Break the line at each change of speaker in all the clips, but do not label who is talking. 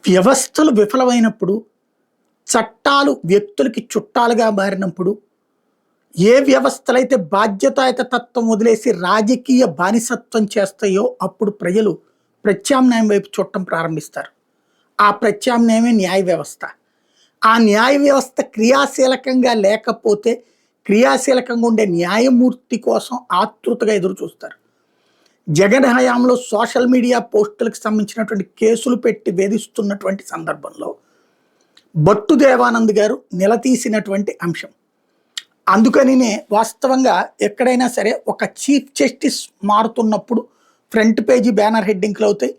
వ్యవస్థలు విఫలమైనప్పుడు, చట్టాలు వ్యక్తులకి చుట్టాలుగా మారినప్పుడు, ఏ వ్యవస్థలైతే బాధ్యతాయుత తత్వం వదిలేసి రాజకీయ బానిసత్వం చేస్తాయో అప్పుడు ప్రజలు ప్రత్యామ్నాయం వైపు చూడటం ప్రారంభిస్తారు. ఆ ప్రత్యామ్నాయమే న్యాయ వ్యవస్థ. ఆ న్యాయ వ్యవస్థ క్రియాశీలకంగా లేకపోతే క్రియాశీలకంగా ఉండే న్యాయమూర్తి కోసం ఆతృతగా ఎదురు చూస్తారు. జగన్ హయాంలో సోషల్ మీడియా పోస్టులకు సంబంధించినటువంటి కేసులు పెట్టి వేధిస్తున్నటువంటి సందర్భంలో భట్టు దేవానంద్ గారు నిలదీసినటువంటి అంశం. అందుకనినే వాస్తవంగా ఎక్కడైనా సరే ఒక చీఫ్ జస్టిస్ మారుతున్నప్పుడు ఫ్రంట్ పేజీ బ్యానర్ హెడ్డింగ్లు అవుతాయి.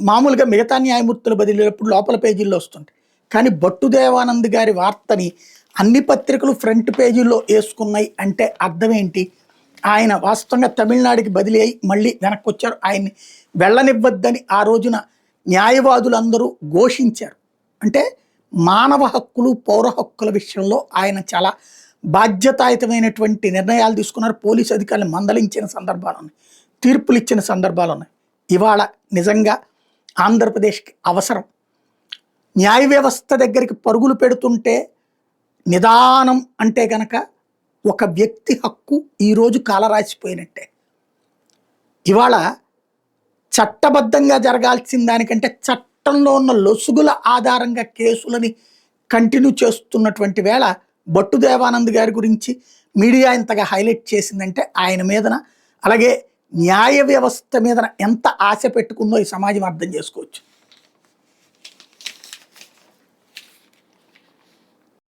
మామూలుగా మిగతా న్యాయమూర్తులు బదిలీనప్పుడు లోపల పేజీల్లో వస్తుంటాయి. కానీ భట్టు దేవానంద్ గారి వార్తని అన్ని పత్రికలు ఫ్రంట్ పేజీల్లో వేసుకున్నాయి అంటే అర్థం ఏంటి? ఆయన వాస్తవంగా తమిళనాడుకి బదిలీ అయి మళ్ళీ వెనక్కి వచ్చారు. ఆయన్ని వెళ్ళనివ్వద్దని ఆ రోజున న్యాయవాదులందరూ ఘోషించారు. అంటే మానవ హక్కులు, పౌర హక్కుల విషయంలో ఆయన చాలా బాధ్యతాయుతమైనటువంటి నిర్ణయాలు తీసుకున్నారు. పోలీసు అధికారులు మందలించిన సందర్భాలు ఉన్నాయి, తీర్పులు ఇచ్చిన సందర్భాలు ఉన్నాయి. ఇవాళ నిజంగా ఆంధ్రప్రదేశ్కి అవసరం. న్యాయ వ్యవస్థ దగ్గరికి పరుగులు పెడుతుంటే నిదానం అంటే గనక ఒక వ్యక్తి హక్కు ఈరోజు కాలరాసిపోయినట్టే. ఇవాళ చట్టబద్ధంగా జరగాల్సిన దానికంటే చట్టంలో ఉన్న లొసుగుల ఆధారంగా కేసులని కంటిన్యూ చేస్తున్నటువంటి వేళ భట్టు దేవానంద్ గారి గురించి మీడియా ఇంతగా హైలైట్ చేసిందంటే ఆయన మీదన, అలాగే న్యాయ వ్యవస్థ మీదన ఎంత ఆశ పెట్టుకుందో ఈ సమాజం అర్థం చేసుకోవచ్చు.